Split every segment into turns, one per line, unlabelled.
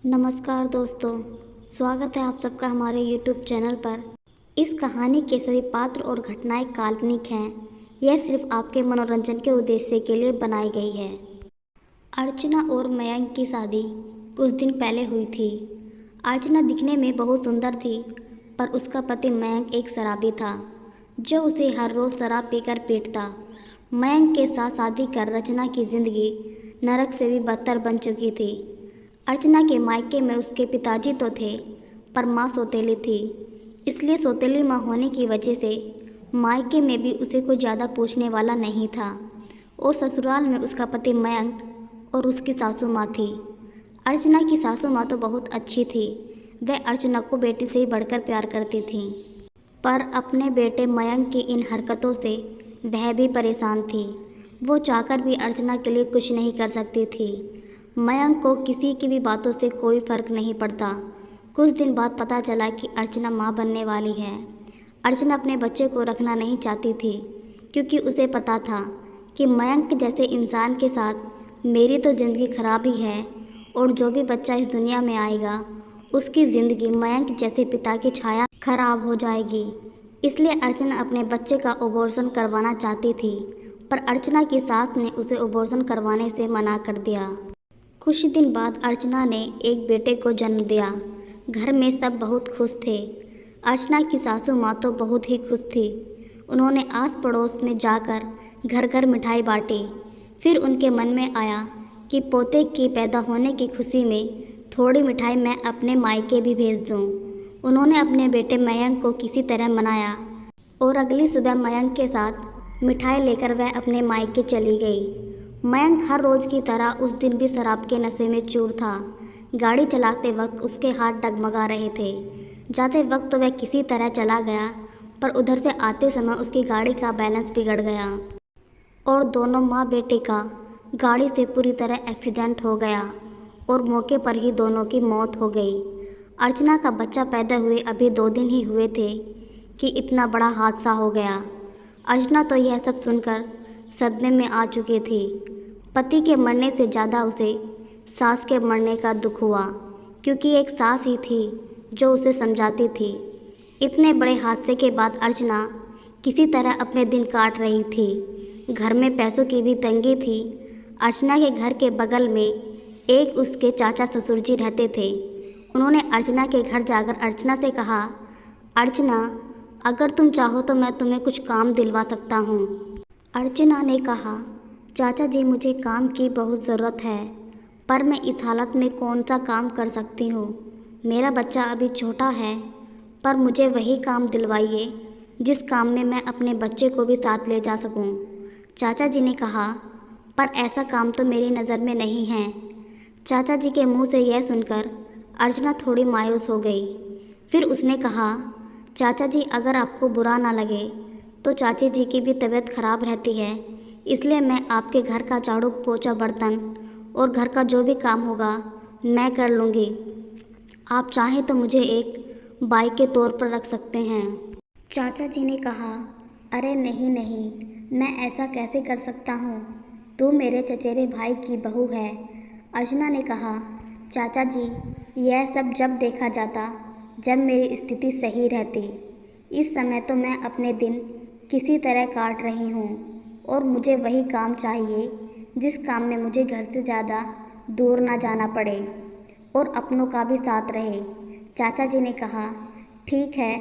नमस्कार दोस्तों, स्वागत है आप सबका हमारे YouTube चैनल पर। इस कहानी के सभी पात्र और घटनाएं काल्पनिक हैं। यह सिर्फ आपके मनोरंजन के उद्देश्य के लिए बनाई गई है। अर्चना और मयंक की शादी कुछ दिन पहले हुई थी। अर्चना दिखने में बहुत सुंदर थी, पर उसका पति मयंक एक शराबी था, जो उसे हर रोज़ शराब पीकर पीटता। मयंक के साथ शादी कर रचना की ज़िंदगी नरक से भी बदतर बन चुकी थी। अर्चना के मायके में उसके पिताजी तो थे, पर माँ सौतेली थी, इसलिए सौतेली माँ होने की वजह से मायके में भी उसे कोई ज़्यादा पूछने वाला नहीं था। और ससुराल में उसका पति मयंक और उसकी सासू माँ थी। अर्चना की सासू माँ तो बहुत अच्छी थी, वह अर्चना को बेटी से ही बढ़कर प्यार करती थी, पर अपने बेटे मयंक की इन हरकतों से वह भी परेशान थी। वो चाहकर भी अर्चना के लिए कुछ नहीं कर सकती थी। मयंक को किसी की भी बातों से कोई फ़र्क नहीं पड़ता। कुछ दिन बाद पता चला कि अर्चना माँ बनने वाली है। अर्चना अपने बच्चे को रखना नहीं चाहती थी, क्योंकि उसे पता था कि मयंक जैसे इंसान के साथ मेरी तो ज़िंदगी खराब ही है, और जो भी बच्चा इस दुनिया में आएगा उसकी ज़िंदगी मयंक जैसे पिता की छाया खराब हो जाएगी। इसलिए अर्चना अपने बच्चे का अबॉर्शन करवाना चाहती थी, पर अर्चना की सास ने उसे अबॉर्शन करवाने से मना कर दिया। कुछ दिन बाद अर्चना ने एक बेटे को जन्म दिया। घर में सब बहुत खुश थे। अर्चना की सासू माँ तो बहुत ही खुश थी। उन्होंने आस पड़ोस में जाकर घर घर मिठाई बांटी। फिर उनके मन में आया कि पोते की पैदा होने की खुशी में थोड़ी मिठाई मैं अपने मायके भी भेज दूँ। उन्होंने अपने बेटे मयंक को किसी तरह मनाया, और अगली सुबह मयंक के साथ मिठाई लेकर वह अपने मायके चली गई। मयंक हर रोज़ की तरह उस दिन भी शराब के नशे में चूर था। गाड़ी चलाते वक्त उसके हाथ डगमगा रहे थे। जाते वक्त तो वह किसी तरह चला गया, पर उधर से आते समय उसकी गाड़ी का बैलेंस बिगड़ गया, और दोनों माँ बेटे का गाड़ी से पूरी तरह एक्सीडेंट हो गया, और मौके पर ही दोनों की मौत हो गई। अर्चना का बच्चा पैदा हुए अभी 2 दिन ही हुए थे कि इतना बड़ा हादसा हो गया। अर्चना तो यह सब सुनकर सदमे में आ चुकी थी। पति के मरने से ज़्यादा उसे सास के मरने का दुख हुआ, क्योंकि एक सास ही थी जो उसे समझाती थी। इतने बड़े हादसे के बाद अर्चना किसी तरह अपने दिन काट रही थी। घर में पैसों की भी तंगी थी। अर्चना के घर के बगल में एक उसके चाचा ससुर जी रहते थे। उन्होंने अर्चना के घर जाकर अर्चना से कहा, अर्चना, अगर तुम चाहो तो मैं तुम्हें कुछ काम दिलवा सकता हूँ। अर्चना ने कहा, चाचा जी, मुझे काम की बहुत ज़रूरत है, पर मैं इस हालत में कौन सा काम कर सकती हूँ। मेरा बच्चा अभी छोटा है, पर मुझे वही काम दिलवाइए जिस काम में मैं अपने बच्चे को भी साथ ले जा सकूँ। चाचा जी ने कहा, पर ऐसा काम तो मेरी नज़र में नहीं है। चाचा जी के मुँह से यह सुनकर अर्चना थोड़ी मायूस हो गई। फिर उसने कहा, चाचा जी, अगर आपको बुरा ना लगे तो चाची जी की भी तबीयत खराब रहती है, इसलिए मैं आपके घर का झाड़ू पोछा बर्तन और घर का जो भी काम होगा मैं कर लूँगी। आप चाहें तो मुझे एक बाई के तौर पर रख सकते हैं। चाचा जी ने कहा, अरे नहीं नहीं, मैं ऐसा कैसे कर सकता हूँ, तू मेरे चचेरे भाई की बहू है। अर्चना ने कहा, चाचा जी, यह सब जब देखा जाता जब मेरी स्थिति सही रहती। इस समय तो मैं अपने दिन किसी तरह काट रही हूँ, और मुझे वही काम चाहिए जिस काम में मुझे घर से ज़्यादा दूर ना जाना पड़े और अपनों का भी साथ रहे। चाचा जी ने कहा, ठीक है,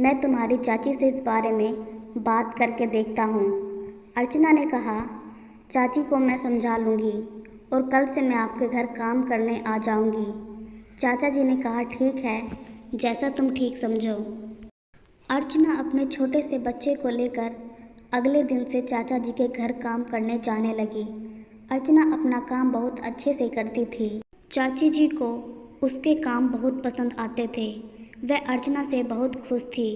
मैं तुम्हारी चाची से इस बारे में बात करके देखता हूँ। अर्चना ने कहा, चाची को मैं समझा लूँगी और कल से मैं आपके घर काम करने आ जाऊँगी। चाचा जी ने कहा, ठीक है, जैसा तुम ठीक समझो। अर्चना अपने छोटे से बच्चे को लेकर अगले दिन से चाचा जी के घर काम करने जाने लगी। अर्चना अपना काम बहुत अच्छे से करती थी। चाची जी को उसके काम बहुत पसंद आते थे। वह अर्चना से बहुत खुश थी।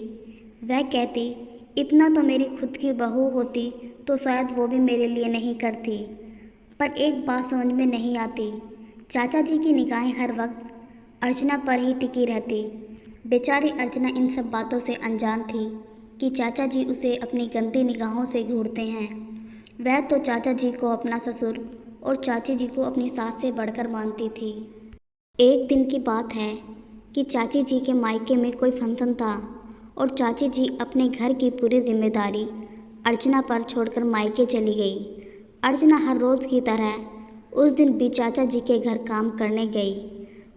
वह कहती, इतना तो मेरी खुद की बहू होती तो शायद वो भी मेरे लिए नहीं करती। पर एक बात समझ में नहीं आती, चाचा जी की निगाहें हर वक्त अर्चना पर ही टिकी रहती। बेचारी अर्चना इन सब बातों से अनजान थी कि चाचा जी उसे अपनी गंदी निगाहों से घूरते हैं। वह तो चाचा जी को अपना ससुर और चाची जी को अपनी सास से बढ़कर मानती थी। एक दिन की बात है कि चाची जी के मायके में कोई फंक्शन था और चाची जी अपने घर की पूरी जिम्मेदारी अर्चना पर छोड़कर मायके चली गई। अर्चना हर रोज़ की तरह उस दिन भी चाचा जी के घर काम करने गई।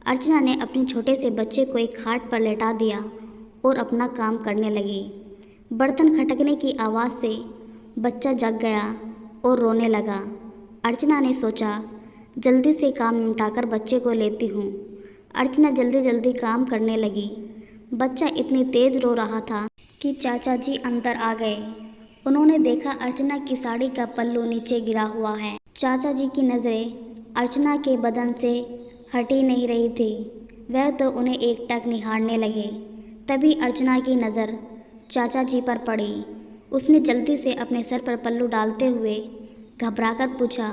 अर्चना ने अपने छोटे से बच्चे को एक खाट पर लेटा दिया और अपना काम करने लगी। बर्तन खटकने की आवाज़ से बच्चा जग गया और रोने लगा। अर्चना ने सोचा, जल्दी से काम निपटाकर बच्चे को लेती हूँ। अर्चना जल्दी जल्दी काम करने लगी। बच्चा इतनी तेज़ रो रहा था कि चाचा जी अंदर आ गए। उन्होंने देखा अर्चना की साड़ी का पल्लू नीचे गिरा हुआ है। चाचा जी की नज़रें अर्चना के बदन से हट ही नहीं रही थी। वह तो उन्हें एकटक निहारने लगे। तभी अर्चना की नज़र चाचा जी पर पड़ी। उसने जल्दी से अपने सर पर पल्लू डालते हुए घबराकर पूछा,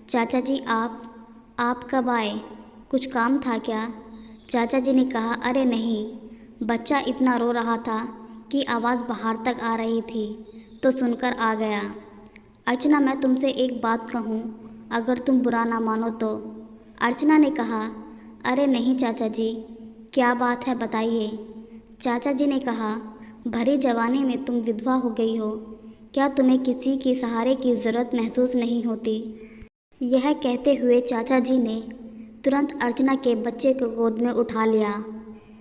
चाचा जी आप कब आए? कुछ काम था क्या? चाचा जी ने कहा, अरे नहीं, बच्चा इतना रो रहा था कि आवाज़ बाहर तक आ रही थी तो सुनकर आ गया। अर्चना, मैं तुमसे एक बात कहूँ, अगर तुम बुरा ना मानो तो। अर्चना ने कहा, अरे नहीं चाचा जी, क्या बात है बताइए। चाचा जी ने कहा, भरी जवानी में तुम विधवा हो गई हो, क्या तुम्हें किसी के सहारे की ज़रूरत महसूस नहीं होती? यह कहते हुए चाचा जी ने तुरंत अर्चना के बच्चे को गोद में उठा लिया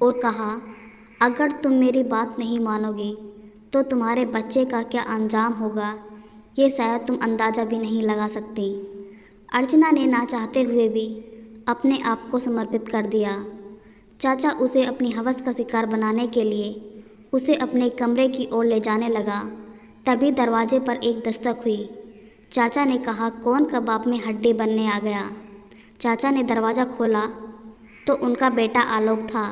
और कहा, अगर तुम मेरी बात नहीं मानोगी तो तुम्हारे बच्चे का क्या अंजाम होगा, ये शायद तुम अंदाज़ा भी नहीं लगा सकती। अर्चना ने ना चाहते हुए भी अपने आप को समर्पित कर दिया। चाचा उसे अपनी हवस का शिकार बनाने के लिए उसे अपने कमरे की ओर ले जाने लगा। तभी दरवाजे पर एक दस्तक हुई। चाचा ने कहा, कौन कबाब में हड्डी बनने आ गया? चाचा ने दरवाज़ा खोला तो उनका बेटा आलोक था।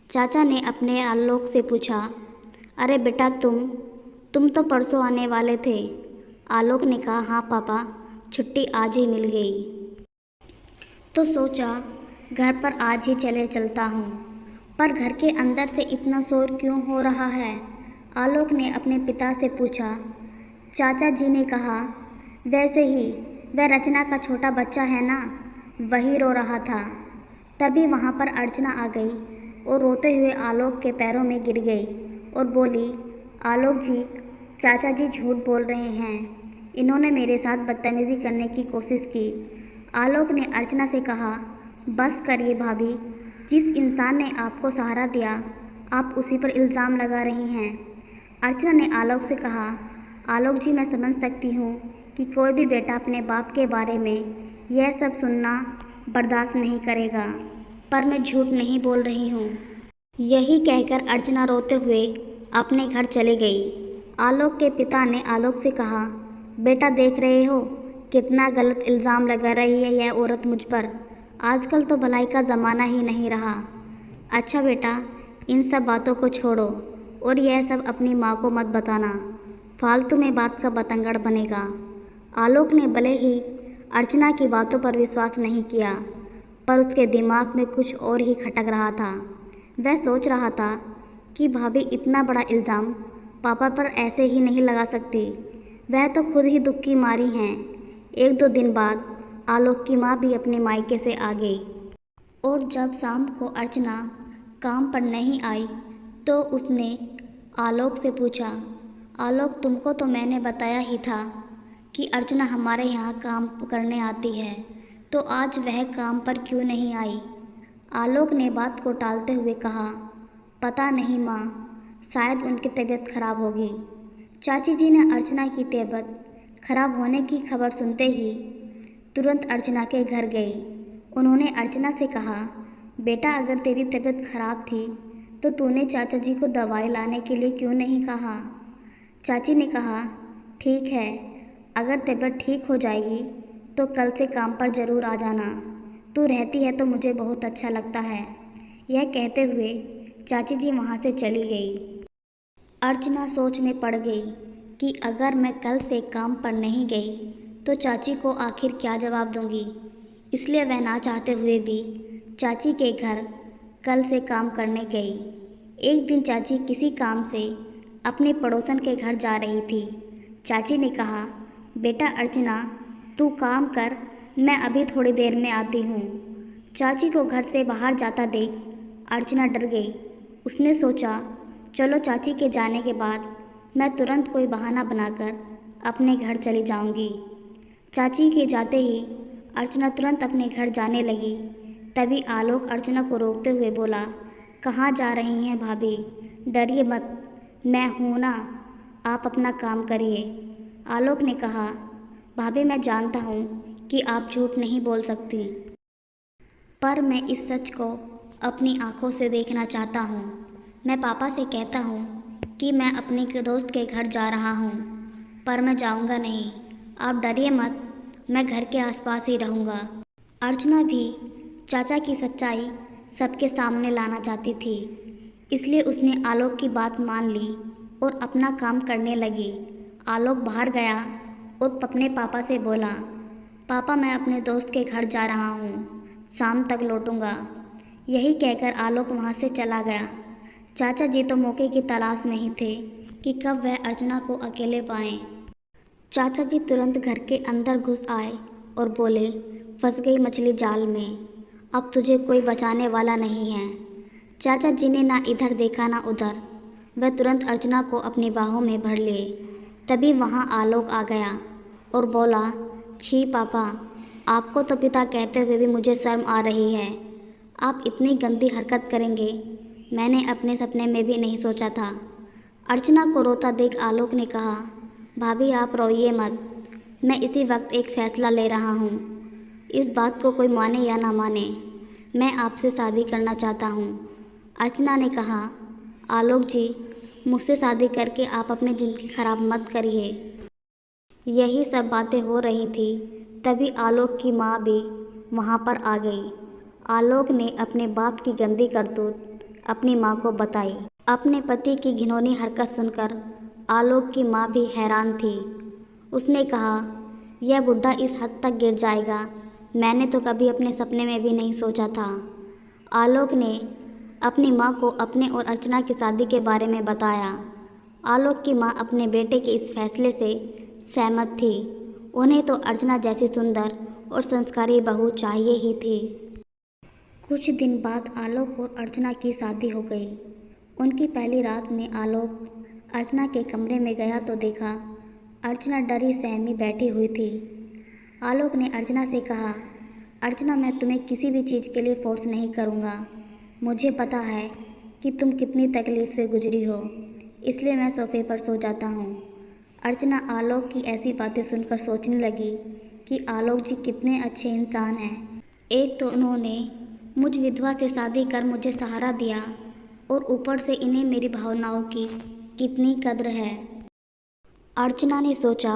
चाचा ने अपने आलोक से पूछा, अरे बेटा तुम तो परसों आने वाले थे। आलोक ने कहा, हाँ पापा, छुट्टी आज ही मिल गई तो सोचा घर पर आज ही चलता हूँ। पर घर के अंदर से इतना शोर क्यों हो रहा है? आलोक ने अपने पिता से पूछा। चाचा जी ने कहा, वैसे ही वह रचना का छोटा बच्चा है ना, वही रो रहा था। तभी वहाँ पर अर्चना आ गई और रोते हुए आलोक के पैरों में गिर गई और बोली, आलोक जी, चाचा जी झूठ बोल रहे हैं, इन्होंने मेरे साथ बदतमीज़ी करने की कोशिश की। आलोक ने अर्चना से कहा, बस करिए भाभी, जिस इंसान ने आपको सहारा दिया आप उसी पर इल्ज़ाम लगा रही हैं। अर्चना ने आलोक से कहा, आलोक जी, मैं समझ सकती हूँ कि कोई भी बेटा अपने बाप के बारे में यह सब सुनना बर्दाश्त नहीं करेगा, पर मैं झूठ नहीं बोल रही हूँ। यही कहकर अर्चना रोते हुए अपने घर चली गई। आलोक के पिता ने आलोक से कहा, बेटा देख रहे हो कितना गलत इल्ज़ाम लगा रही है यह औरत मुझ पर। आजकल तो भलाई का ज़माना ही नहीं रहा। अच्छा बेटा, इन सब बातों को छोड़ो और यह सब अपनी माँ को मत बताना, फालतू में बात का बतंगड़ बनेगा। आलोक ने भले ही अर्चना की बातों पर विश्वास नहीं किया, पर उसके दिमाग में कुछ और ही खटक रहा था। वह सोच रहा था कि भाभी इतना बड़ा इल्ज़ाम पापा पर ऐसे ही नहीं लगा सकती, वह तो खुद ही दुख की मारी हैं। एक दो दिन बाद आलोक की माँ भी अपने मायके से आ गई और जब शाम को अर्चना काम पर नहीं आई तो उसने आलोक से पूछा, आलोक, तुमको तो मैंने बताया ही था कि अर्चना हमारे यहाँ काम करने आती है, तो आज वह काम पर क्यों नहीं आई? आलोक ने बात को टालते हुए कहा, पता नहीं माँ, शायद उनकी तबीयत खराब होगी। चाची जी ने अर्चना की तबीयत खराब होने की खबर सुनते ही तुरंत अर्चना के घर गई। उन्होंने अर्चना से कहा, बेटा, अगर तेरी तबीयत खराब थी तो तूने चाचा जी को दवाई लाने के लिए क्यों नहीं कहा? चाची ने कहा, ठीक है, अगर तबीयत ठीक हो जाएगी तो कल से काम पर ज़रूर आ जाना। तू रहती है तो मुझे बहुत अच्छा लगता है। यह कहते हुए चाची जी वहाँ से चली गई। अर्चना सोच में पड़ गई कि अगर मैं कल से काम पर नहीं गई तो चाची को आखिर क्या जवाब दूंगी। इसलिए वह ना चाहते हुए भी चाची के घर कल से काम करने गई। एक दिन चाची किसी काम से अपने पड़ोसन के घर जा रही थी। चाची ने कहा, बेटा अर्चना, तू काम कर, मैं अभी थोड़ी देर में आती हूँ। चाची को घर से बाहर जाता देख अर्चना डर गई। उसने सोचा, चलो चाची के जाने के बाद मैं तुरंत कोई बहाना बनाकर अपने घर चली जाऊंगी। चाची के जाते ही अर्चना तुरंत अपने घर जाने लगी। तभी आलोक अर्चना को रोकते हुए बोला, कहाँ जा रही हैं भाभी? डरिए मत, मैं हूँ ना, आप अपना काम करिए। आलोक ने कहा, भाभी मैं जानता हूँ कि आप झूठ नहीं बोल सकती, पर मैं इस सच को अपनी आंखों से देखना चाहता हूँ। मैं पापा से कहता हूँ कि मैं अपने दोस्त के घर जा रहा हूँ, पर मैं जाऊँगा नहीं। आप डरिए मत, मैं घर के आसपास ही रहूँगा। अर्चना भी चाचा की सच्चाई सबके सामने लाना चाहती थी, इसलिए उसने आलोक की बात मान ली और अपना काम करने लगी। आलोक बाहर गया और अपने पापा से बोला, पापा मैं अपने दोस्त के घर जा रहा हूँ, शाम तक लौटूंगा। यही कहकर आलोक वहाँ से चला गया। चाचा जी तो मौके की तलाश में ही थे कि कब वह अर्चना को अकेले पाएं। चाचा जी तुरंत घर के अंदर घुस आए और बोले, फंस गई मछली जाल में, अब तुझे कोई बचाने वाला नहीं है। चाचा जी ने ना इधर देखा ना उधर, वह तुरंत अर्चना को अपनी बाहों में भर लिए। तभी वहाँ आलोक आ गया और बोला, छी पापा, आपको तो पिता कहते हुए भी मुझे शर्म आ रही है। आप इतनी गंदी हरकत करेंगे, मैंने अपने सपने में भी नहीं सोचा था। अर्चना को रोता देख आलोक ने कहा, भाभी आप रोइए मत, मैं इसी वक्त एक फ़ैसला ले रहा हूँ। इस बात को कोई माने या ना माने, मैं आपसे शादी करना चाहता हूँ। अर्चना ने कहा, आलोक जी, मुझसे शादी करके आप अपनी ज़िंदगी खराब मत करिए। यही सब बातें हो रही थी, तभी आलोक की माँ भी वहाँ पर आ गई। आलोक ने अपने बाप की गंदी करतूत अपनी माँ को बताई। अपने पति की घिनौनी हरकत सुनकर आलोक की माँ भी हैरान थी। उसने कहा, यह बुढ़ा इस हद तक गिर जाएगा, मैंने तो कभी अपने सपने में भी नहीं सोचा था। आलोक ने अपनी माँ को अपने और अर्चना की शादी के बारे में बताया। आलोक की माँ अपने बेटे के इस फैसले से सहमत थी। उन्हें तो अर्चना जैसी सुंदर और संस्कारी बहू चाहिए ही थी। कुछ दिन बाद आलोक और अर्चना की शादी हो गई। उनकी पहली रात में आलोक अर्चना के कमरे में गया तो देखा अर्चना डरी सहमी बैठी हुई थी। आलोक ने अर्चना से कहा, अर्चना मैं तुम्हें किसी भी चीज़ के लिए फोर्स नहीं करूँगा। मुझे पता है कि तुम कितनी तकलीफ़ से गुजरी हो, इसलिए मैं सोफे पर सो जाता हूँ। अर्चना आलोक की ऐसी बातें सुनकर सोचने लगी कि आलोक जी कितने अच्छे इंसान हैं। एक तो उन्होंने मुझ विधवा से शादी कर मुझे सहारा दिया और ऊपर से इन्हें मेरी भावनाओं की कितनी कद्र है। अर्चना ने सोचा,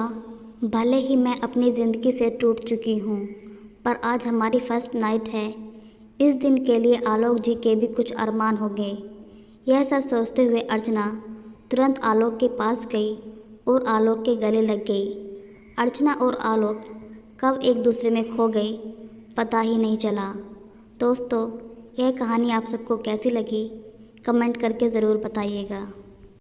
भले ही मैं अपनी ज़िंदगी से टूट चुकी हूँ, पर आज हमारी फर्स्ट नाइट है। इस दिन के लिए आलोक जी के भी कुछ अरमान हो गए। यह सब सोचते हुए अर्चना तुरंत आलोक के पास गई और आलोक के गले लग गई। अर्चना और आलोक कब एक दूसरे में खो गए पता ही नहीं चला। दोस्तों, यह कहानी आप सबको कैसी लगी कमेंट करके ज़रूर बताइएगा।